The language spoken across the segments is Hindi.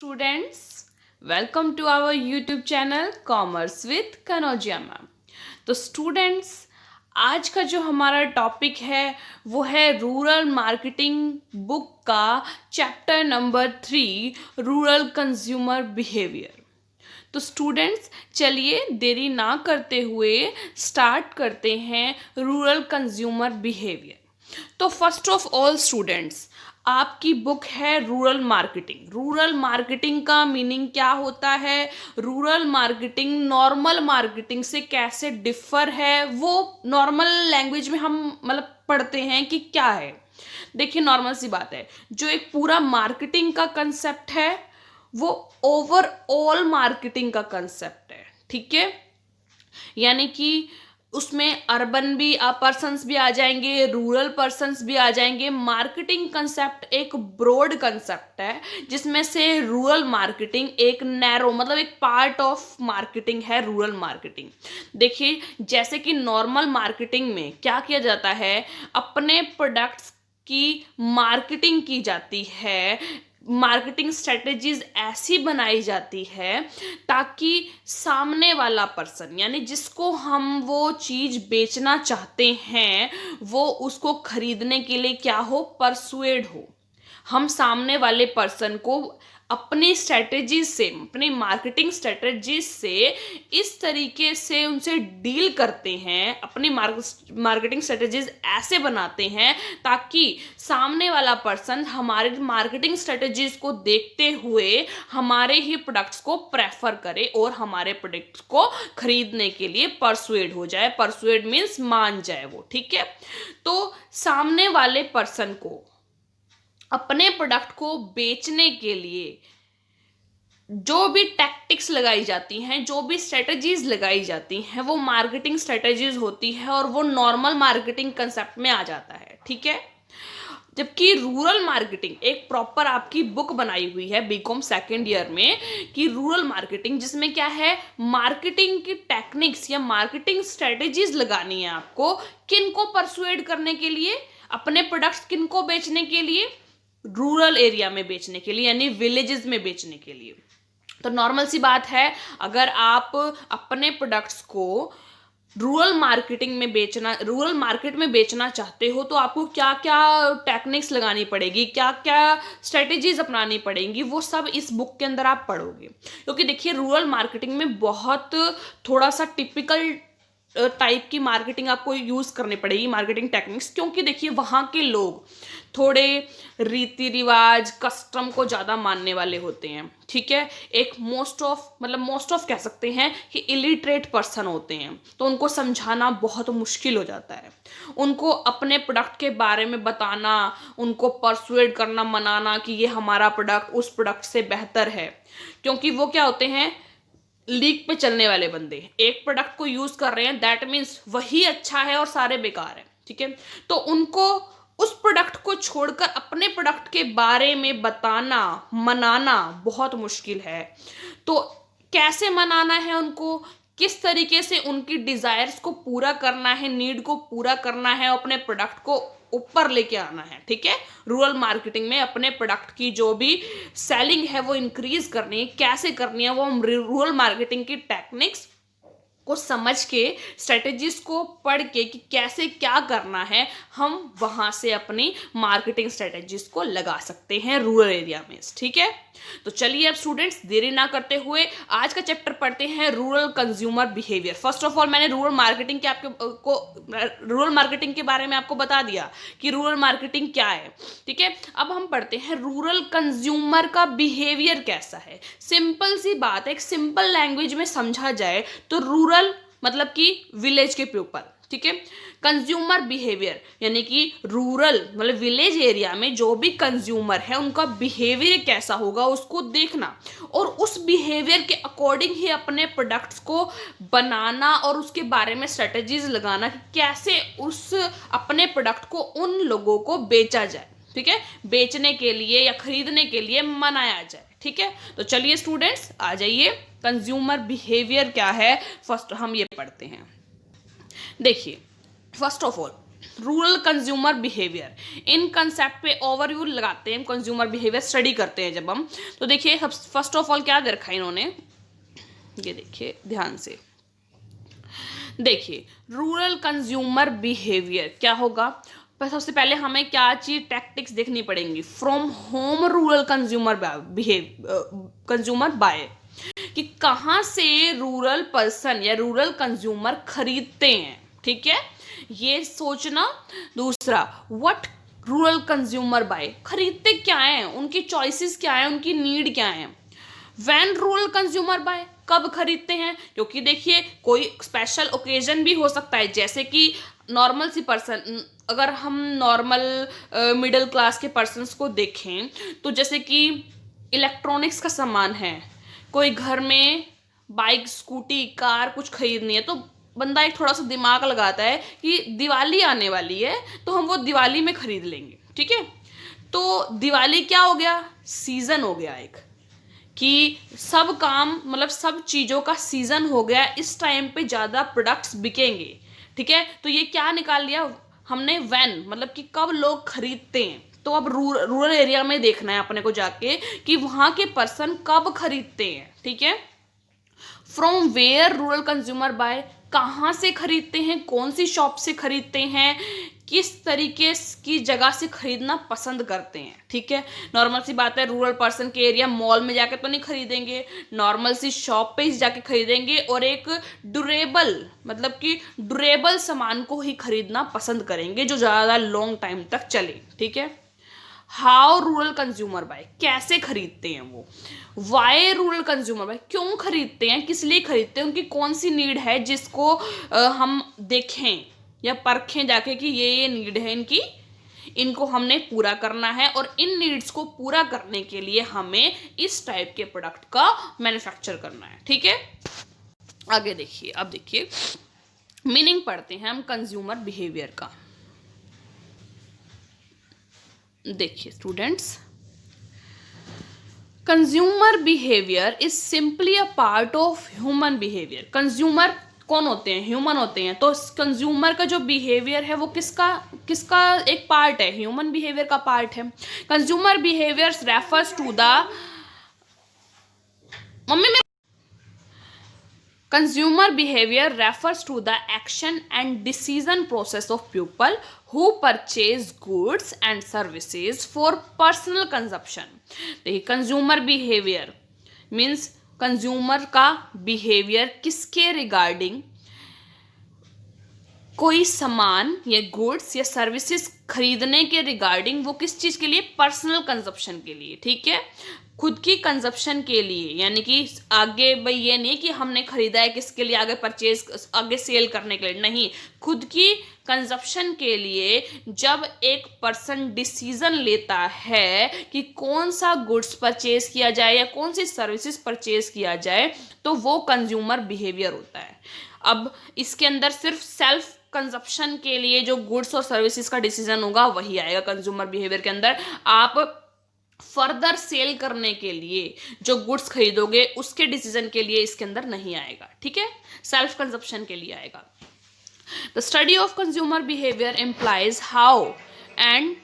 Students, welcome to our YouTube channel Commerce with Kanojia ma'am. तो स्टूडेंट्स, आज का जो हमारा टॉपिक है वो है रूरल मार्केटिंग बुक का chapter number 3 rural consumer behaviour. तो स्टूडेंट्स, चलिए देरी ना करते हुए स्टार्ट करते हैं रूरल कंज्यूमर बिहेवियर। तो फर्स्ट ऑफ ऑल स्टूडेंट्स, आपकी बुक है रूरल मार्केटिंग। रूरल मार्केटिंग का मीनिंग क्या होता है, रूरल मार्केटिंग नॉर्मल मार्केटिंग से कैसे डिफर है, वो नॉर्मल लैंग्वेज में हम मतलब पढ़ते हैं कि क्या है। देखिए, नॉर्मल सी बात है, जो एक पूरा मार्केटिंग का कंसेप्ट है वो ओवरऑल मार्केटिंग का कंसेप्ट है, ठीक है। यानी कि उसमें अर्बन भी पर्सन्स भी आ जाएंगे, रूरल पर्सन्स भी आ जाएंगे। मार्केटिंग कंसेप्ट एक ब्रॉड कंसेप्ट है जिसमें से रूरल मार्केटिंग एक नैरो मतलब एक पार्ट ऑफ मार्केटिंग है रूरल मार्केटिंग। देखिए, जैसे कि नॉर्मल मार्केटिंग में क्या किया जाता है, अपने प्रोडक्ट्स की मार्केटिंग की जाती है, मार्केटिंग स्ट्रेटजीज ऐसी बनाई जाती है ताकि सामने वाला पर्सन यानी जिसको हम वो चीज़ बेचना चाहते हैं वो उसको खरीदने के लिए क्या हो, परसुएड हो। हम सामने वाले पर्सन को अपनी स्ट्रेटजीज से, अपनी मार्केटिंग स्ट्रेटजीज से इस तरीके से उनसे डील करते हैं, अपनी मार्केटिंग स्ट्रेटजीज ऐसे बनाते हैं ताकि सामने वाला पर्सन हमारे मार्केटिंग स्ट्रेटजीज को देखते हुए हमारे ही प्रोडक्ट्स को प्रेफर करे और हमारे प्रोडक्ट्स को खरीदने के लिए परसुएड हो जाए। परसुएड मीन्स मान जाए वो, ठीक है। तो सामने वाले पर्सन को अपने प्रोडक्ट को बेचने के लिए जो भी टैक्टिक्स लगाई जाती हैं, जो भी स्ट्रेटजीज लगाई जाती हैं, वो मार्केटिंग स्ट्रेटजीज होती है और वो नॉर्मल मार्केटिंग कंसेप्ट में आ जाता है, ठीक है। जबकि रूरल मार्केटिंग एक प्रॉपर आपकी बुक बनाई हुई है बीकॉम सेकेंड ईयर में कि रूरल मार्केटिंग, जिसमें क्या है, मार्केटिंग की टेक्निक्स या मार्केटिंग स्ट्रेटजीज लगानी है आपको। किनको परसुएड करने के लिए, अपने प्रोडक्ट्स किनको बेचने के लिए, रूरल एरिया में बेचने के लिए, यानी विलेजेस में बेचने के लिए। तो नॉर्मल सी बात है, अगर आप अपने प्रोडक्ट्स को रूरल मार्केटिंग में बेचना, रूरल मार्केट में बेचना चाहते हो तो आपको क्या क्या टेक्निक्स लगानी पड़ेगी, क्या क्या स्ट्रेटेजीज अपनानी पड़ेंगी, वो सब इस बुक के अंदर आप पढ़ोगे। क्योंकि देखिए, रूरल मार्केटिंग में बहुत थोड़ा सा टिपिकल टाइप की मार्केटिंग आपको यूज़ करनी पड़ेगी, मार्केटिंग टेक्निक्स। क्योंकि देखिए, वहाँ के लोग थोड़े रीति रिवाज, कस्टम को ज़्यादा मानने वाले होते हैं, ठीक है। एक मोस्ट ऑफ कह सकते हैं कि इलिटरेट पर्सन होते हैं, तो उनको समझाना बहुत मुश्किल हो जाता है। उनको अपने प्रोडक्ट के बारे में बताना, उनको परसुएड करना, मनाना कि ये हमारा प्रोडक्ट उस प्रोडक्ट से बेहतर है। क्योंकि वो क्या होते हैं, लीक पे चलने वाले बंदे। एक प्रोडक्ट को यूज कर रहे हैं, दैट मीन्स वही अच्छा है और सारे बेकार है, ठीक है। तो उनको उस प्रोडक्ट को छोड़कर अपने प्रोडक्ट के बारे में बताना, मनाना बहुत मुश्किल है। तो कैसे मनाना है उनको, किस तरीके से उनकी डिजायर्स को पूरा करना है, नीड को पूरा करना है, अपने प्रोडक्ट को ऊपर लेके आना है, ठीक है। रूरल मार्केटिंग में अपने प्रोडक्ट की जो भी सेलिंग है वो इंक्रीज करनी है, कैसे करनी है, वो हम रूरल मार्केटिंग की टेक्निक्स को समझ के, स्ट्रेटेजीज को पढ़ के कि कैसे क्या करना है, हम वहां से अपनी मार्केटिंग स्ट्रेटेजीज को लगा सकते हैं रूरल एरिया में, ठीक है। तो चलिए अब स्टूडेंट्स, देरी ना करते हुए आज का चैप्टर पढ़ते हैं rural consumer behaviour. First of all, मैंने रूरल मार्केटिंग के बारे में आपको बता दिया कि रूरल मार्केटिंग क्या है, ठीक है। अब हम पढ़ते हैं रूरल कंज्यूमर का बिहेवियर कैसा है। सिंपल सी बात है, एक सिंपल लैंग्वेज में समझा जाए तो रूरल मतलब कि विलेज के पीपल, ठीक है। कंज्यूमर बिहेवियर यानी कि रूरल मतलब विलेज एरिया में जो भी कंज्यूमर है उनका बिहेवियर कैसा होगा उसको देखना, और उस बिहेवियर के अकॉर्डिंग ही अपने प्रोडक्ट्स को बनाना और उसके बारे में स्ट्रेटजीज लगाना कि कैसे उस अपने प्रोडक्ट को उन लोगों को बेचा जाए, ठीक है, बेचने के लिए या खरीदने के लिए मनाया जाए, ठीक है। तो चलिए स्टूडेंट्स, आ जाइए, कंज्यूमर बिहेवियर क्या है फर्स्ट हम ये पढ़ते हैं। देखिए, first of all rural consumer behaviour, in concept पे ओवरव्यू लगाते हैं, कंज्यूमर बिहेवियर स्टडी करते हैं जब हम, तो देखिए फर्स्ट ऑफ ऑल क्या दे रखा है इन्होंने, ये देखिए ध्यान से देखिए, रूरल कंज्यूमर बिहेवियर क्या होगा। पर सबसे पहले हमें क्या चीज टैक्टिक्स देखनी पड़ेंगी, from whom rural consumer consumer buy, कि कहाँ से रूरल पर्सन या रूरल कंज्यूमर खरीदते हैं, ठीक है, ये सोचना। दूसरा, व्हाट रूरल कंज्यूमर बाय, खरीदते क्या है, उनकी चॉइसेस क्या है, उनकी नीड क्या है। व्हेन रूरल कंज्यूमर बाय, कब खरीदते हैं, क्योंकि देखिए कोई स्पेशल ओकेजन भी हो सकता है, जैसे कि नॉर्मल सी पर्सन, अगर हम नॉर्मल मिडिल क्लास के पर्सन्स को देखें तो जैसे कि इलेक्ट्रॉनिक्स का सामान है, कोई घर में बाइक स्कूटी कार कुछ खरीदनी है, तो बंदा एक थोड़ा सा दिमाग लगाता है कि दिवाली आने वाली है तो हम वो दिवाली में खरीद लेंगे, ठीक है। तो दिवाली क्या हो गया, सीजन हो गया एक, कि सब काम मतलब सब चीज़ों का सीजन हो गया, इस टाइम पे ज़्यादा प्रोडक्ट्स बिकेंगे, ठीक है। तो ये क्या निकाल लिया हमने, व्हेन, मतलब कि कब लोग खरीदते हैं। तो अब रूरल एरिया में देखना है अपने को जाके कि वहाँ के पर्सन कब खरीदते हैं, ठीक है। From where rural consumer buy, कहाँ से खरीदते हैं, कौन सी शॉप से खरीदते हैं, किस तरीके की जगह से खरीदना पसंद करते हैं, ठीक है। नॉर्मल सी बात है, रूरल पर्सन के एरिया मॉल में जाके तो नहीं खरीदेंगे, नॉर्मल सी शॉप पे ही जाके खरीदेंगे, और एक ड्यूरेबल मतलब कि ड्यूरेबल सामान को ही खरीदना पसंद करेंगे जो ज़्यादा लॉन्ग टाइम तक चले, ठीक है। हाउ रूरल कंज्यूमर बाय, कैसे खरीदते हैं वो। वाई रूरल कंज्यूमर बाय, क्यों खरीदते हैं, किस लिए खरीदते हैं, उनकी कौन सी नीड है जिसको हम देखें या परखें जाके कि ये नीड है इनकी, इनको हमने पूरा करना है, और इन नीड्स को पूरा करने के लिए हमें इस टाइप के प्रोडक्ट का मैन्युफैक्चर करना है, ठीक है। आगे देखिए, अब देखिए मीनिंग पढ़ते हैं हम कंज्यूमर बिहेवियर का। देखिए students, consumer behaviour is simply a part of human behaviour. Consumer कौन होते हैं, ह्यूमन होते हैं, तो कंज्यूमर का जो बिहेवियर है वो किसका किसका एक पार्ट है, ह्यूमन बिहेवियर का पार्ट है। Consumer behaviour refers to the Consumer behavior refers to the action and decision process of people who purchase goods and services for personal consumption. देखिए, कंज्यूमर बिहेवियर मीन्स कंज्यूमर का बिहेवियर किसके रिगार्डिंग, कोई सामान या गुड्स या सर्विसेज खरीदने के रिगार्डिंग, वो किस चीज़ के लिए, पर्सनल कंजप्शन के लिए, ठीक है, खुद की कंजप्शन के लिए, यानी कि आगे भाई ये नहीं कि हमने खरीदा है किसके लिए, आगे परचेज आगे सेल करने के लिए नहीं, खुद की कंजप्शन के लिए जब एक पर्सन डिसीजन लेता है कि कौन सा गुड्स परचेज किया जाए या कौन सी सर्विसेज परचेज किया जाए, तो वो कंज्यूमर बिहेवियर होता है। अब इसके अंदर सिर्फ सेल्फ कंजप्शन के लिए जो गुड्स और सर्विसेज का डिसीजन होगा वही आएगा कंज्यूमर बिहेवियर के अंदर। आप फर्दर सेल करने के लिए जो गुड्स खरीदोगे उसके डिसीजन के लिए इसके अंदर नहीं आएगा, ठीक है, सेल्फ कंजप्शन के लिए आएगा। The study of consumer behaviour implies how and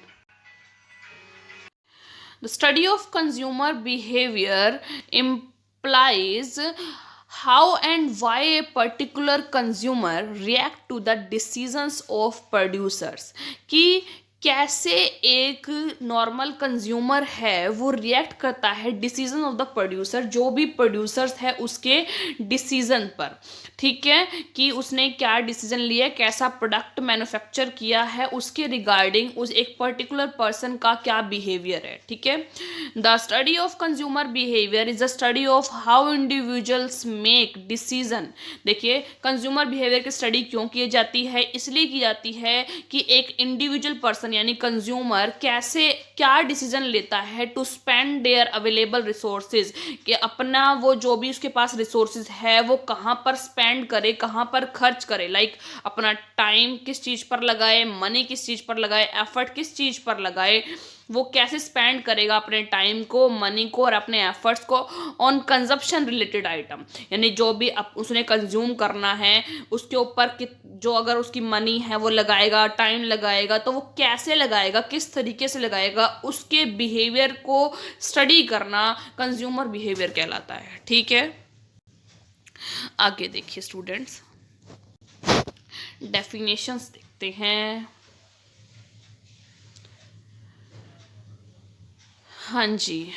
the study of consumer behaviour implies how and why a particular consumer react to the decisions of producers, कि कैसे एक नॉर्मल कंज्यूमर है वो रिएक्ट करता है डिसीजन ऑफ द प्रोड्यूसर, जो भी प्रोड्यूसर्स है उसके डिसीजन पर, ठीक है, कि उसने क्या डिसीजन लिया, कैसा प्रोडक्ट मैन्युफैक्चर किया है, उसके रिगार्डिंग उस एक पर्टिकुलर पर्सन का क्या बिहेवियर है, ठीक है। The study of consumer behaviour is the study of how individuals make decision. देखिए, कंज्यूमर बिहेवियर की स्टडी क्यों की जाती है, इसलिए की जाती है कि एक इंडिविजुअल पर्सन यानी कंज्यूमर कैसे क्या डिसीजन लेता है to spend their available resources, कि अपना वो जो भी उसके पास रिसोर्सेज है वो कहाँ पर स्पेंड करे, कहाँ पर खर्च करे, लाइक अपना टाइम किस चीज़ पर लगाए, मनी किस चीज़ पर लगाए, एफर्ट किस चीज़ पर लगाए, वो कैसे स्पेंड करेगा अपने टाइम को, मनी को और अपने एफर्ट्स को ऑन कंजप्शन रिलेटेड आइटम, यानी जो भी उसने कंज्यूम करना है उसके ऊपर जो अगर उसकी मनी है वो लगाएगा, टाइम लगाएगा, तो वो कैसे लगाएगा, किस तरीके से लगाएगा, उसके बिहेवियर को स्टडी करना कंज्यूमर बिहेवियर कहलाता है। ठीक है, आगे देखिए स्टूडेंट्स, डेफिनेशंस देखते हैं। हाँ जी,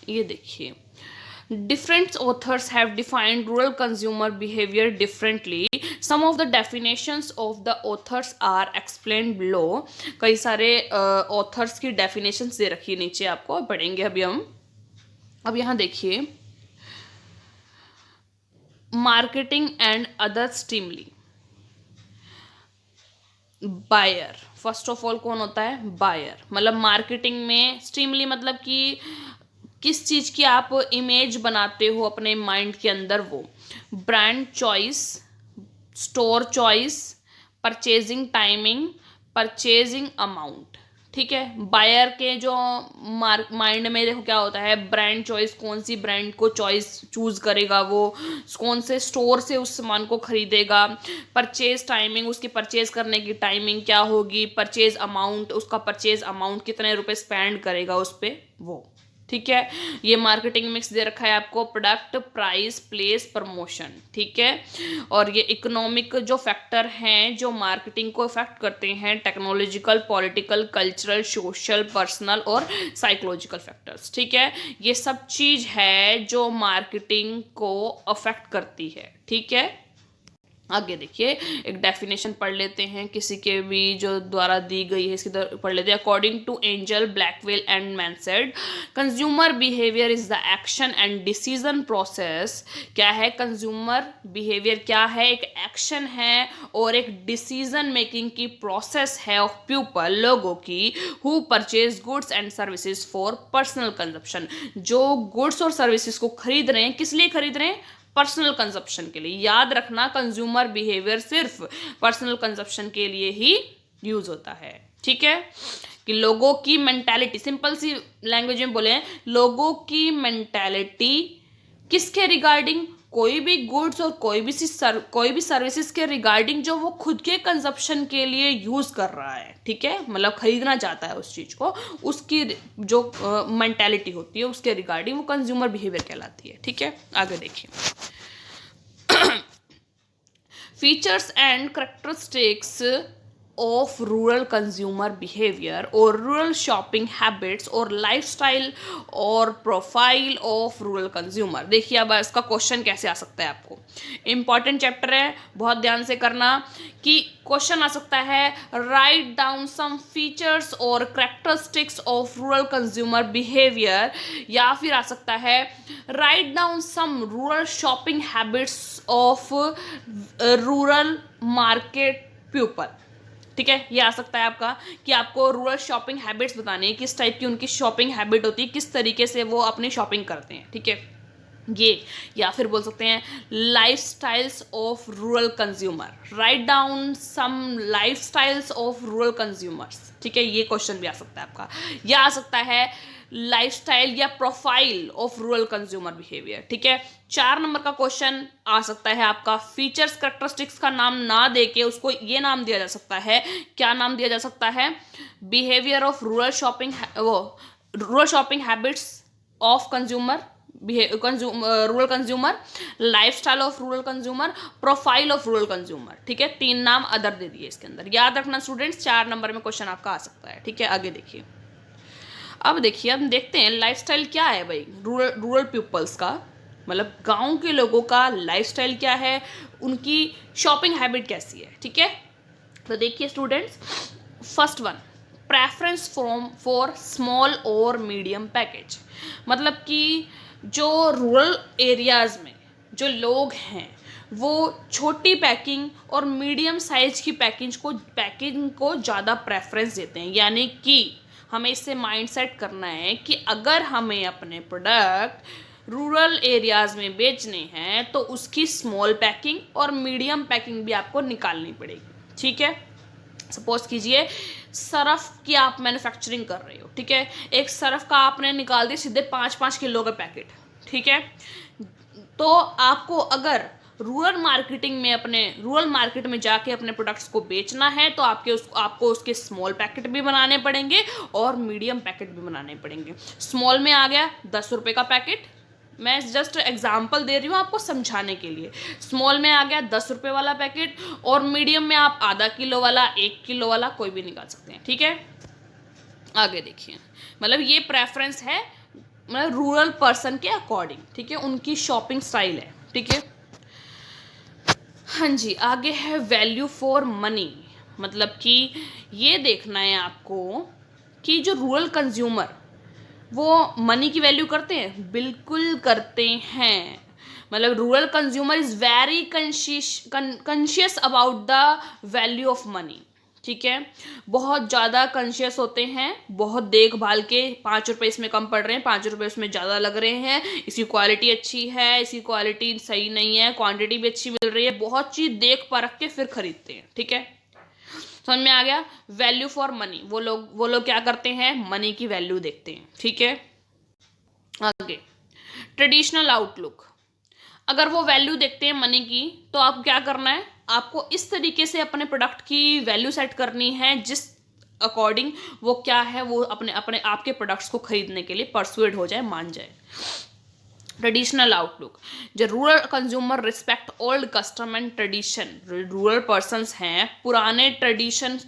ये देखिए, different authors have defined rural consumer behavior differently. Some of the definitions of the authors are explained below. कई सारे authors की definitions दे रखी है नीचे, आपको पढ़ेंगे अभी हम। अब यहाँ देखिए, marketing and other stimuli. Buyer, first of all कौन होता है? बायर। मतलब मार्केटिंग में स्टिमुली मतलब कि किस चीज़ की आप इमेज बनाते हो अपने माइंड के अंदर, वो brand choice, store choice, purchasing timing, purchasing amount. ठीक है, बायर के जो माइंड में देखो क्या होता है, ब्रांड चॉइस, कौन सी ब्रांड को चूज करेगा, वो कौन से स्टोर से उस सामान को खरीदेगा, परचेज टाइमिंग, उसकी परचेज करने की टाइमिंग क्या होगी, परचेज अमाउंट, उसका परचेज अमाउंट कितने रुपए स्पेंड करेगा उस पर वो। ठीक है, ये मार्केटिंग मिक्स दे रखा है आपको, प्रोडक्ट, प्राइस, प्लेस, प्रमोशन। ठीक है, और ये इकोनॉमिक जो फैक्टर हैं जो मार्केटिंग को इफेक्ट करते हैं, technological, political, cultural, social, personal और साइकोलॉजिकल फैक्टर्स। ठीक है, ये सब चीज़ है जो मार्केटिंग को अफेक्ट करती है। ठीक है, आगे देखिए, एक डेफिनेशन पढ़ लेते हैं किसी के भी जो द्वारा दी गई है, इसकी पढ़ लेते हैं। According to Engel Blackwell and Miniard, consumer behaviour is the action and decision process. क्या है कंज्यूमर बिहेवियर? क्या है? एक एक्शन है और एक डिसीजन मेकिंग की प्रोसेस है ऑफ पीपल, लोगों की, who purchase goods and services for personal consumption. जो गुड्स और सर्विसेज को खरीद रहे हैं, किस लिए खरीद रहे हैं? पर्सनल कंजप्शन के लिए। याद रखना, कंज्यूमर बिहेवियर सिर्फ पर्सनल कंजप्शन के लिए ही यूज होता है। ठीक है, कि लोगों की मेंटालिटी, सिंपल सी लैंग्वेज में बोले, लोगों की मेंटालिटी किसके रिगार्डिंग? कोई भी गुड्स और कोई भी सर्विसेज के रिगार्डिंग जो वो खुद के कंजप्शन के लिए यूज कर रहा है। ठीक है, मतलब खरीदना चाहता है उस चीज को, उसकी जो मेंटालिटी होती है उसके रिगार्डिंग वो कंज्यूमर बिहेवियर कहलाती है। ठीक है, आगे देखिए, features and characteristics of rural consumer behavior or rural shopping habits or lifestyle or profile of rural consumer। देखिए अब इसका क्वेश्चन कैसे आ सकता है, आपको इंपॉर्टेंट चैप्टर है, बहुत ध्यान से करना। कि क्वेश्चन आ सकता है, राइट डाउन सम फीचर्स और characteristics of rural consumer behaviour, या फिर आ सकता है, write down some rural shopping habits of rural market people. ठीक है, ये आ सकता है आपका कि आपको रूरल शॉपिंग हैबिट्स बतानी है, किस टाइप की उनकी शॉपिंग हैबिट होती है, किस तरीके से वो अपनी शॉपिंग करते हैं। ठीक है, ये, या फिर बोल सकते हैं lifestyles of rural consumer, write down some lifestyles of rural consumers. ठीक है, ये क्वेश्चन भी आ सकता है आपका, या आ सकता है लाइफस्टाइल या profile of rural consumer behaviour. ठीक है, 4 नंबर का क्वेश्चन आ सकता है आपका, फीचर्स करेक्टरिस्टिक्स का नाम ना देके उसको ये नाम दिया जा सकता है, क्या नाम दिया जा सकता है? Behaviour of rural shopping habits of consumer, rural consumer, lifestyle of rural consumer, profile of rural consumer. ठीक है, 3 नाम अदर दे दिए इसके अंदर, याद रखना स्टूडेंट्स, 4 नंबर में क्वेश्चन आपका आ सकता है। ठीक है, आगे देखिए, अब देखिए, हम देखते हैं लाइफस्टाइल क्या है भाई रूरल पीपल्स का, मतलब गांव के लोगों का लाइफस्टाइल क्या है, उनकी शॉपिंग हैबिट कैसी है। ठीक है, तो देखिए students, first one, preference for small और मीडियम पैकेज। मतलब कि जो रूरल एरियाज में जो लोग हैं वो छोटी पैकिंग और मीडियम साइज की पैकिंग को ज़्यादा प्रेफरेंस देते हैं। यानी कि हमें इससे माइंडसेट करना है कि अगर हमें अपने प्रोडक्ट रूरल एरियाज़ में बेचने हैं तो उसकी स्मॉल पैकिंग और मीडियम पैकिंग भी आपको निकालनी पड़ेगी। ठीक है, सपोज कीजिए सरफ की आप मैन्युफैक्चरिंग कर रहे हो, ठीक है, एक सरफ का आपने निकाल दिया सीधे 5-5 किलो का पैकेट, ठीक है। तो आपको अगर रूरल मार्केटिंग में अपने रूरल मार्केट में जाके अपने प्रोडक्ट्स को बेचना है तो आपको उसके स्मॉल पैकेट भी बनाने पड़ेंगे और मीडियम पैकेट भी बनाने पड़ेंगे। स्मॉल में आ गया 10 रुपये का पैकेट, मैं जस्ट एग्जांपल दे रही हूँ आपको समझाने के लिए। स्मॉल में आ गया 10 रुपये वाला पैकेट, और मीडियम में आप आधा किलो वाला, 1 किलो वाला कोई भी निकाल सकते हैं, ठीक है। आगे देखिए, मतलब ये प्रेफरेंस है मतलब रूरल पर्सन के अकॉर्डिंग, ठीक है, उनकी शॉपिंग स्टाइल है, ठीक है। हाँ जी, आगे है वैल्यू फॉर मनी, मतलब कि ये देखना है आपको कि जो रूरल कंज्यूमर वो मनी की वैल्यू करते हैं, बिल्कुल करते हैं। मतलब rural consumer is very conscious about the value of money, ठीक है, बहुत ज़्यादा कॉन्शियस होते हैं, बहुत देखभाल के 5 रुपये इसमें कम पड़ रहे हैं, 5 रुपये इसमें ज़्यादा लग रहे हैं, इसकी क्वालिटी अच्छी है, इसकी क्वालिटी सही नहीं है, क्वांटिटी भी अच्छी मिल रही है, बहुत चीज़ देख परख के फिर खरीदते हैं, ठीक है। समझ में आ गया, वैल्यू फॉर मनी, वो लोग क्या करते हैं, मनी की वैल्यू देखते हैं, ठीक है। आगे ट्रेडिशनल आउटलुक, अगर वो वैल्यू देखते हैं मनी की तो आप क्या करना है, आपको इस तरीके से अपने प्रोडक्ट की वैल्यू सेट करनी है जिस अकॉर्डिंग वो क्या है, वो अपने अपने आपके प्रोडक्ट्स को खरीदने के लिए परसुएड हो जाए, मान जाए। ट्रेडिशनल आउटलुक, जो rural consumer respect old custom and tradition, rural persons हैं पुराने ट्रेडिशन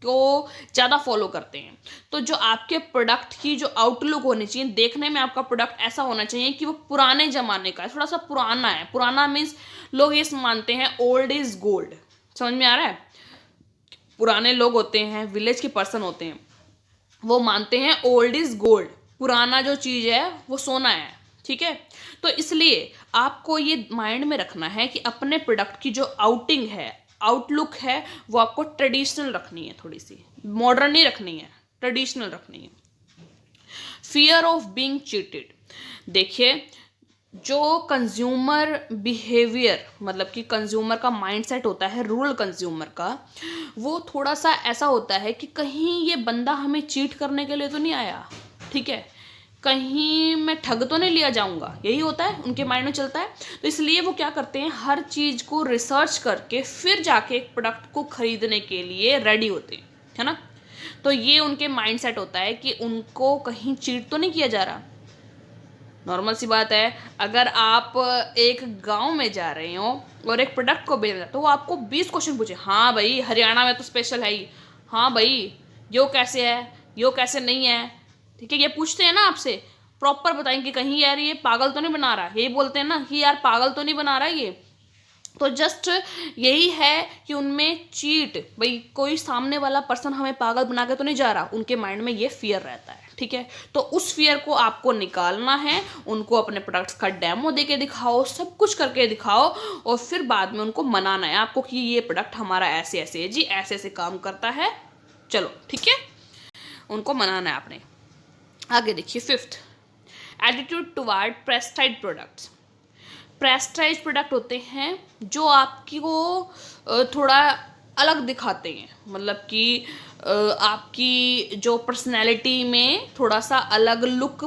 को ज़्यादा फॉलो करते हैं। तो जो आपके प्रोडक्ट की जो आउटलुक होनी चाहिए, देखने में आपका प्रोडक्ट ऐसा होना चाहिए कि वो पुराने ज़माने का है, थोड़ा सा पुराना है। पुराना मीन्स लोग ये मानते हैं ओल्ड इज़ गोल्ड, समझ में आ रहा है। पुराने लोग होते हैं, विलेज के पर्सन होते हैं, वो मानते हैं ओल्ड इज़ गोल्ड, पुराना जो चीज़ है वो सोना है, ठीक है। तो इसलिए आपको ये माइंड में रखना है कि अपने प्रोडक्ट की जो आउटलुक है वो आपको ट्रेडिशनल रखनी है, थोड़ी सी मॉडर्न नहीं रखनी है, ट्रेडिशनल रखनी है। फियर ऑफ बीइंग चीटेड, देखिए जो कंज्यूमर बिहेवियर, मतलब कि कंज्यूमर का माइंडसेट होता है रूरल कंज्यूमर का, वो थोड़ा सा ऐसा होता है कि कहीं ये बंदा हमें चीट करने के लिए तो नहीं आया, ठीक है, कहीं मैं ठग तो नहीं लिया जाऊंगा, यही होता है उनके माइंड में चलता है। तो इसलिए वो क्या करते हैं, हर चीज़ को रिसर्च करके फिर जाके एक प्रोडक्ट को खरीदने के लिए रेडी होते हैं, है ना। तो ये उनके माइंडसेट होता है कि उनको कहीं चीट तो नहीं किया जा रहा। नॉर्मल सी बात है, अगर आप एक गांव में जा रहे हो और एक प्रोडक्ट को बेच रहे हो तो वो आपको 20 क्वेश्चन पूछे, हाँ भाई हरियाणा में तो स्पेशल है ही, हाँ भाई यो कैसे है, यो कैसे नहीं है, ठीक है, ये पूछते हैं ना आपसे, प्रॉपर बताएंगे कि कहीं यार ये पागल तो नहीं बना रहा, यही बोलते हैं ना कि यार पागल तो नहीं बना रहा ये। तो जस्ट यही है कि उनमें चीट, भाई कोई सामने वाला पर्सन हमें पागल बना के तो नहीं जा रहा, उनके माइंड में ये फियर रहता है, ठीक है। तो उस फियर को आपको निकालना है, उनको अपने प्रोडक्ट्स का डेमो देके दिखाओ, सब कुछ करके दिखाओ, और फिर बाद में उनको मनाना है आपको कि ये प्रोडक्ट हमारा ऐसे ऐसे है जी, ऐसे ऐसे काम करता है, चलो ठीक है, उनको मनाना है आपने। आगे देखिए, fifth, attitude toward prestige products. Prestige product होते हैं जो आपको थोड़ा अलग दिखाते हैं, मतलब कि आपकी जो पर्सनैलिटी में थोड़ा सा अलग लुक,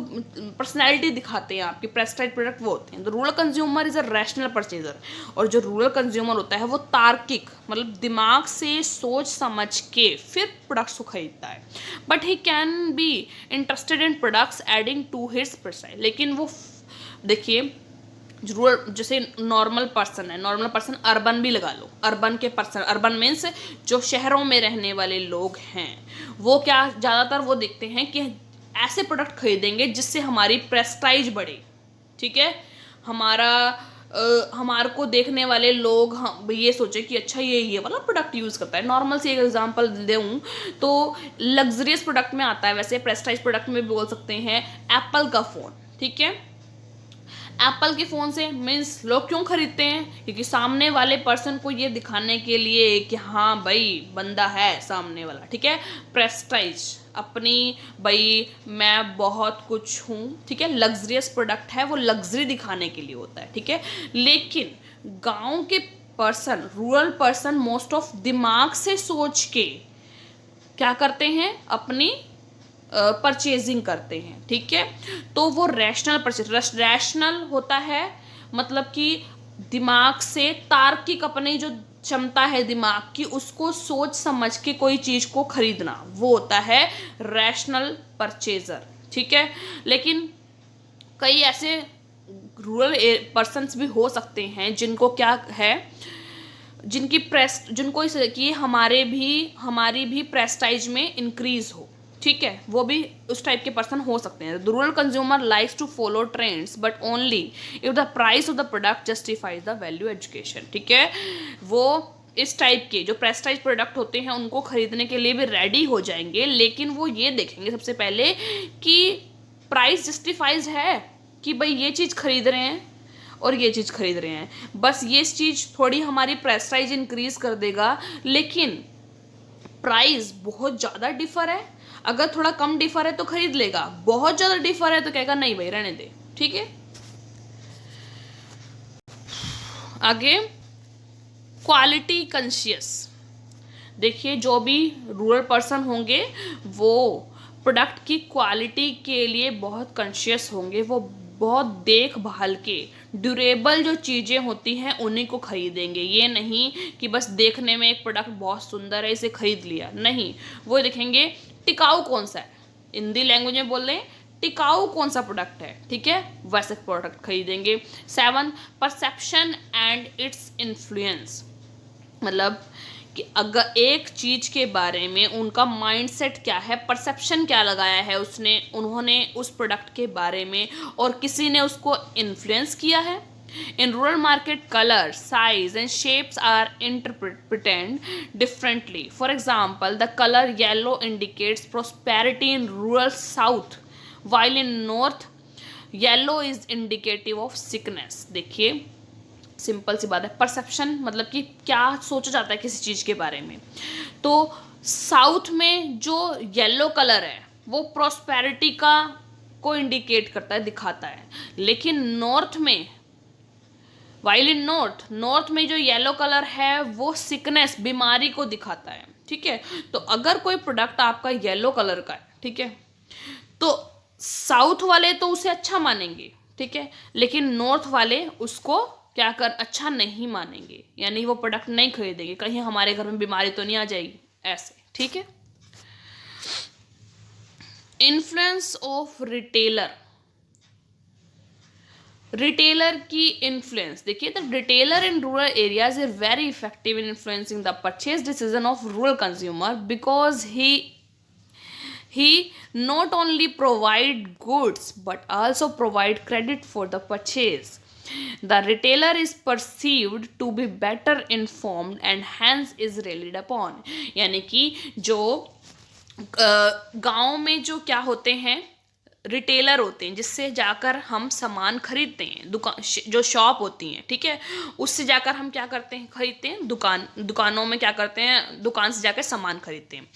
पर्सनैलिटी दिखाते हैं आपकी, प्रेस्टाइज प्रोडक्ट वो होते हैं। तो rural consumer is a rational purchaser, और जो रूरल कंज्यूमर होता है वो तार्किक, मतलब दिमाग से सोच समझ के फिर प्रोडक्ट्स को खरीदता है। But he can be interested in products adding to his prestige, लेकिन वो देखिए रूरल जैसे नॉर्मल पर्सन है, नॉर्मल पर्सन अर्बन भी लगा लो, अर्बन के पर्सन, अर्बन मीन्स जो शहरों में रहने वाले लोग हैं, वो क्या ज़्यादातर वो देखते हैं कि ऐसे प्रोडक्ट खरीदेंगे जिससे हमारी प्रेस्टाइज बढ़े, ठीक है, हमारे को देखने वाले लोग हम ये सोचे कि अच्छा ये वाला प्रोडक्ट यूज़ करता है। नॉर्मल से एक एग्जांपल दूँ तो लग्जरियस प्रोडक्ट में आता है, वैसे प्रेस्टाइज प्रोडक्ट में भी बोल सकते हैं एप्पल का फ़ोन, ठीक है। एप्पल के फ़ोन से मीन्स लोग क्यों खरीदते हैं, क्योंकि सामने वाले पर्सन को ये दिखाने के लिए कि हाँ भाई बंदा है सामने वाला, ठीक है, प्रेस्टाइज, अपनी भाई मैं बहुत कुछ हूँ, ठीक है, लग्जरियस प्रोडक्ट है, वो लग्जरी दिखाने के लिए होता है, ठीक है। लेकिन गांव के person, rural person most of दिमाग से सोच के क्या करते हैं, अपनी परचेजिंग करते हैं। ठीक है, तो वो रैशनल परचेज, रैशनल होता है मतलब कि दिमाग से, तार्किक, अपनी जो क्षमता है दिमाग की उसको सोच समझ के कोई चीज को खरीदना, वो होता है रैशनल परचेजर। ठीक है, लेकिन कई ऐसे रूरल पर्सन्स भी हो सकते हैं जिनको क्या है, जिनकी प्रेस, जिनको इस कि हमारी भी प्रेस्टाइज में इंक्रीज हो। ठीक है, वो भी उस टाइप के पर्सन हो सकते हैं। The rural consumer likes to follow trends but only if the price of the product justifies the value education. ठीक है, वो इस टाइप के जो प्रेस्टाइज प्रोडक्ट होते हैं उनको खरीदने के लिए भी रेडी हो जाएंगे, लेकिन वो ये देखेंगे सबसे पहले कि प्राइस जस्टिफाइज है, कि भाई ये चीज़ खरीद रहे हैं और ये चीज़ खरीद रहे हैं, बस ये चीज़ थोड़ी हमारी प्रेस्टाइज इंक्रीज कर देगा, लेकिन प्राइस बहुत ज़्यादा डिफर है, अगर थोड़ा कम डिफर है तो खरीद लेगा, बहुत ज़्यादा डिफर है तो कहेगा नहीं भाई रहने दे। ठीक है, आगे क्वालिटी कंशियस। देखिए, जो भी रूरल पर्सन होंगे वो प्रोडक्ट की क्वालिटी के लिए बहुत कॉन्शियस होंगे, वो बहुत देखभाल के ड्यूरेबल जो चीज़ें होती हैं उन्हीं को खरीदेंगे। ये नहीं कि बस देखने में एक प्रोडक्ट बहुत सुंदर है इसे खरीद लिया, नहीं, वो देखेंगे टिकाऊ कौन सा है, हिंदी लैंग्वेज में बोल रहे हैं टिकाऊ कौन सा प्रोडक्ट है। ठीक है, वैसे प्रोडक्ट खरीदेंगे। 7, परसेप्शन एंड इट्स इन्फ्लुएंस, मतलब कि अगर एक चीज के बारे में उनका माइंडसेट क्या है, परसेप्शन क्या लगाया है उन्होंने उस प्रोडक्ट के बारे में, और किसी ने उसको इन्फ्लुएंस किया है। In rural market colour, size and shapes are interpreted differently. For example, the colour yellow indicates prosperity in rural south, while in north yellow is indicative of sickness. देखिए, सिंपल सी बात है, परसेप्शन मतलब कि क्या सोचा जाता है किसी चीज़ के बारे में। तो साउथ में जो येलो कलर है वो प्रॉस्पेरिटी को इंडिकेट करता है, दिखाता है, लेकिन नॉर्थ में, वाइल इन नॉर्थ में जो येलो कलर है वो सिकनेस, बीमारी को दिखाता है। ठीक है, तो अगर कोई प्रोडक्ट आपका येलो कलर का है, ठीक है, तो साउथ वाले तो उसे अच्छा मानेंगे, ठीक है, लेकिन नॉर्थ वाले उसको क्या कर अच्छा नहीं मानेंगे, यानी वो प्रोडक्ट नहीं खरीदेंगे, कहीं हमारे घर में बीमारी तो नहीं आ जाएगी ऐसे। ठीक है, इन्फ्लुएंस ऑफ रिटेलर की इन्फ्लुएंस। देखिए, the retailer in rural areas is very effective in influencing the purchase decision of rural consumer because he not only provide goods but also provide credit for the purchase. The retailer is perceived to be better informed and hence is relied upon. यानी कि जो गांव में जो क्या होते हैं, रिटेलर होते हैं, जिससे जाकर हम सामान खरीदते हैं, दुकान जो शॉप होती हैं, ठीक है, उससे जाकर हम क्या करते हैं, खरीदते हैं, दुकानों में क्या करते हैं, दुकान से जाकर सामान खरीदते हैं।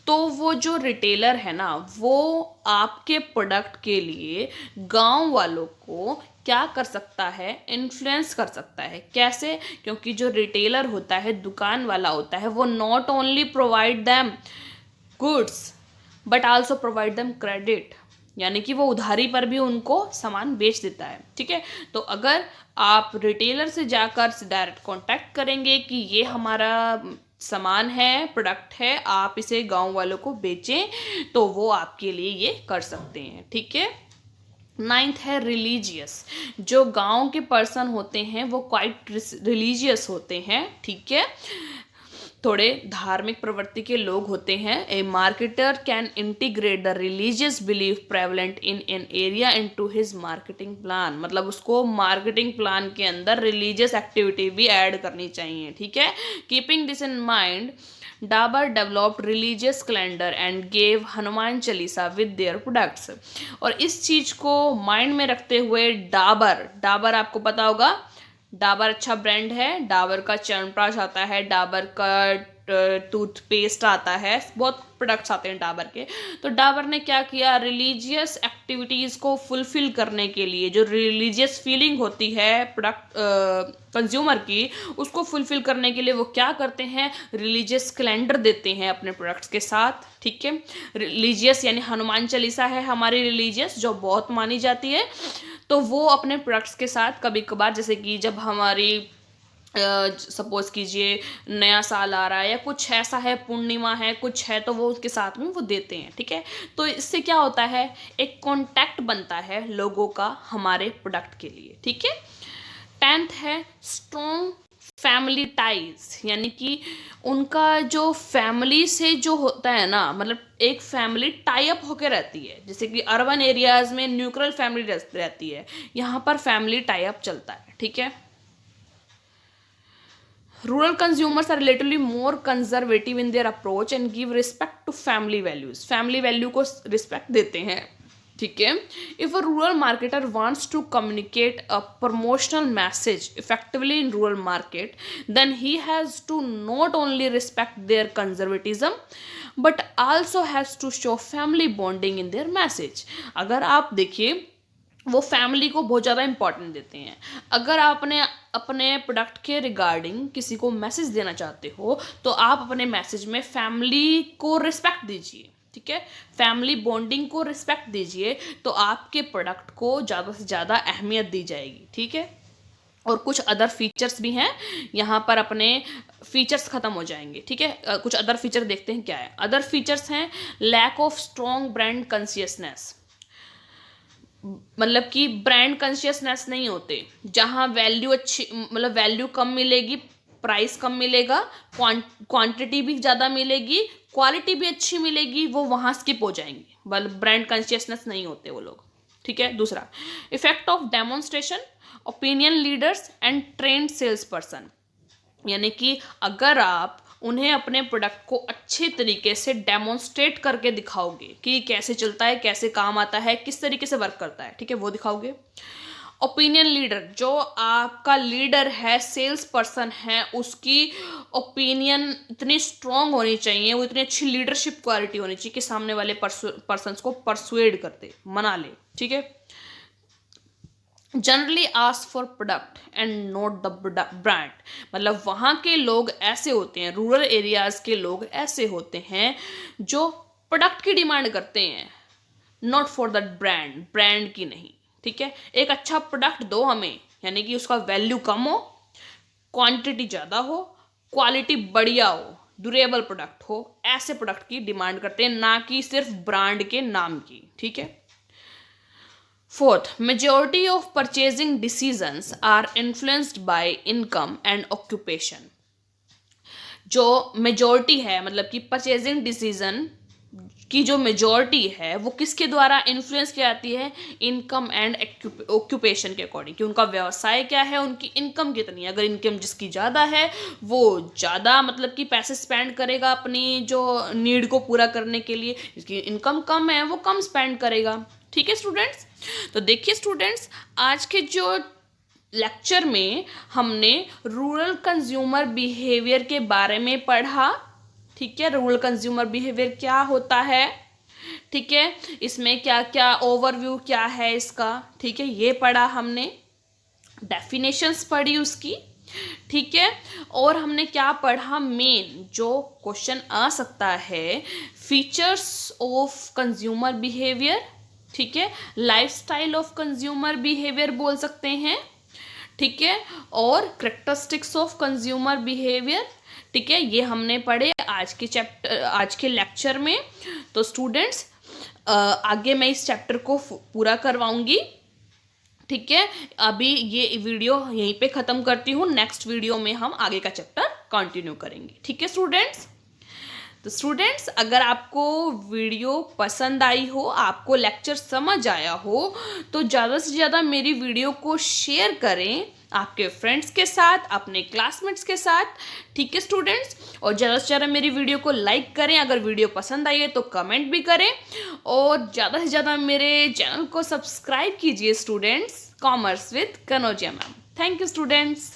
तो वो जो रिटेलर है ना, वो आपके प्रोडक्ट के लिए गांव वालों को क्या कर सकता है, इन्फ्लुएंस कर सकता है। कैसे? क्योंकि जो रिटेलर होता है, दुकान वाला होता है, वो not only provide them goods but also provide them credit, यानी कि वो उधारी पर भी उनको सामान बेच देता है। ठीक है, तो अगर आप रिटेलर से जाकर डायरेक्ट कांटेक्ट करेंगे कि ये हमारा सामान है, प्रोडक्ट है, आप इसे गांव वालों को बेचें, तो वो आपके लिए ये कर सकते हैं। ठीक है, 9th है रिलीजियस। जो गांव के पर्सन होते हैं वो क्वाइट रिलीजियस होते हैं, ठीक है, थोड़े धार्मिक प्रवृत्ति के लोग होते हैं। A marketer can integrate the religious belief prevalent in an area into his marketing plan, मतलब उसको मार्केटिंग प्लान के अंदर रिलीजियस एक्टिविटी भी ऐड करनी चाहिए। ठीक है, keeping this in mind, Dabur developed religious calendar and gave Hanuman Chalisa with their products. और इस चीज़ को माइंड में रखते हुए डाबर आपको पता होगा, डाबर अच्छा ब्रांड है, डाबर का च्यवनप्राश आता है, डाबर का टूथपेस्ट आता है, बहुत प्रोडक्ट्स आते हैं डाबर के। तो डाबर ने क्या किया, रिलीजियस एक्टिविटीज़ को फुलफिल करने के लिए, जो रिलीजियस फीलिंग होती है प्रोडक्ट कंज्यूमर की, उसको फुलफिल करने के लिए वो क्या करते हैं, रिलीजियस कैलेंडर देते हैं अपने प्रोडक्ट्स के साथ। ठीक है, रिलीजियस यानी हनुमान चालीसा है हमारी रिलीजियस, जो बहुत मानी जाती है। तो वो अपने प्रोडक्ट्स के साथ कभी कभार, जैसे कि जब हमारी सपोज कीजिए नया साल आ रहा है या कुछ ऐसा है, पूर्णिमा है, कुछ है, तो वो उसके साथ में वो देते हैं। ठीक है, तो इससे क्या होता है, एक कॉन्टैक्ट बनता है लोगों का हमारे प्रोडक्ट के लिए। ठीक है, 10th है स्ट्रॉन्ग फैमिली टाइज, यानी कि उनका जो फैमिली से जो होता है ना, मतलब एक फैमिली टाई अप होकर रहती है। जैसे कि अर्बन एरियाज में न्यूक्लियर फैमिली रहती है, यहाँ पर फैमिली टाई अप चलता है। ठीक है, rural consumers are relatively more conservative in their approach and give respect to family values, family value को रिस्पेक्ट देते हैं। ठीक है, if a rural marketer wants to communicate a promotional message effectively in rural market, then he has to not only respect their conservatism but also has to show family bonding in their message. अगर आप देखिए, वो फैमिली को बहुत ज़्यादा इंपॉर्टेंट देते हैं। अगर आपने अपने प्रोडक्ट के रिगार्डिंग किसी को मैसेज देना चाहते हो, तो आप अपने मैसेज में फैमिली को रिस्पेक्ट दीजिए। ठीक है, फैमिली बॉन्डिंग को रिस्पेक्ट दीजिए, तो आपके प्रोडक्ट को ज़्यादा से ज़्यादा अहमियत दी जाएगी। ठीक है, और कुछ अदर फीचर्स भी हैं, यहाँ पर अपने फीचर्स खत्म हो जाएंगे। ठीक है, कुछ अदर फीचर देखते हैं क्या है। अदर फीचर्स हैं lack of strong brand consciousness, मतलब कि ब्रांड कॉन्शियसनेस नहीं होते, जहाँ वैल्यू अच्छी, मतलब वैल्यू कम मिलेगी, प्राइस कम मिलेगा, क्वांटिटी भी ज़्यादा मिलेगी, क्वालिटी भी अच्छी मिलेगी, वो वहाँ स्किप हो जाएंगे, मतलब ब्रांड कॉन्शियसनेस नहीं होते वो लोग। ठीक है, दूसरा effect of demonstration, opinion leaders and trend sales person, यानी कि अगर आप उन्हें अपने प्रोडक्ट को अच्छे तरीके से डेमोन्स्ट्रेट करके दिखाओगे कि कैसे चलता है, कैसे काम आता है, किस तरीके से वर्क करता है, ठीक है, वो दिखाओगे। ओपिनियन लीडर, जो आपका लीडर है, सेल्स पर्सन है, उसकी ओपिनियन इतनी स्ट्रांग होनी चाहिए, वो इतनी अच्छी लीडरशिप क्वालिटी होनी चाहिए कि सामने वाले पर्सन्स को परसुएड कर दे, मना ले। ठीक है, generally ask for product and not the brand, मतलब वहाँ के लोग ऐसे होते हैं, रूरल एरियाज के लोग ऐसे होते हैं जो प्रोडक्ट की डिमांड करते हैं, not for the brand, brand की नहीं। ठीक है, एक अच्छा प्रोडक्ट दो हमें, यानी कि उसका वैल्यू कम हो, क्वांटिटी ज़्यादा हो, क्वालिटी बढ़िया हो, ड्यूरेबल प्रोडक्ट हो, ऐसे प्रोडक्ट की डिमांड करते हैं, ना कि सिर्फ ब्रांड के नाम की। ठीक है, Fourth, majority of purchasing decisions are influenced by income and occupation. जो मेजॉरिटी है, मतलब कि परचेजिंग डिसीजन की जो मेजॉरिटी है वो किसके द्वारा इन्फ्लुएंस की जाती है, इनकम एंड ऑक्यूपेशन के अकॉर्डिंग, कि उनका व्यवसाय क्या है, उनकी इनकम कितनी है। अगर इनकम जिसकी ज़्यादा है वो ज़्यादा मतलब कि पैसे स्पेंड करेगा अपनी जो नीड को पूरा करने के लिए, जिसकी इनकम कम है वो कम स्पेंड करेगा। ठीक है स्टूडेंट्स, तो देखिए स्टूडेंट्स, आज के जो लेक्चर में हमने रूरल कंज्यूमर बिहेवियर के बारे में पढ़ा। ठीक है, रूरल कंज्यूमर बिहेवियर क्या होता है, ठीक है, इसमें क्या क्या ओवरव्यू क्या है इसका, ठीक है, ये पढ़ा हमने, डेफिनेशंस पढ़ी उसकी। ठीक है, और हमने क्या पढ़ा, मेन जो क्वेश्चन आ सकता है, फीचर्स ऑफ कंज्यूमर बिहेवियर। ठीक है, लाइफस्टाइल ऑफ कंज्यूमर बिहेवियर बोल सकते हैं। ठीक है, और कैरेक्टरिस्टिक्स ऑफ कंज्यूमर बिहेवियर। ठीक है, ये हमने पढ़े आज के चैप्टर, आज के लेक्चर में। तो स्टूडेंट्स, आगे मैं इस चैप्टर को पूरा करवाऊंगी। ठीक है, अभी ये वीडियो यहीं पे ख़त्म करती हूँ, नेक्स्ट वीडियो में हम आगे का चैप्टर कंटिन्यू करेंगे। ठीक है स्टूडेंट्स, तो स्टूडेंट्स अगर आपको वीडियो पसंद आई हो, आपको लेक्चर समझ आया हो, तो ज़्यादा से ज़्यादा मेरी वीडियो को शेयर करें आपके फ्रेंड्स के साथ, अपने क्लासमेट्स के साथ। ठीक है स्टूडेंट्स, और ज़्यादा से ज़्यादा मेरी वीडियो को लाइक करें, अगर वीडियो पसंद आई है तो कमेंट भी करें, और ज़्यादा से ज़्यादा मेरे चैनल को सब्सक्राइब कीजिए students, commerce with Kanaujia ma'am. Thank you students.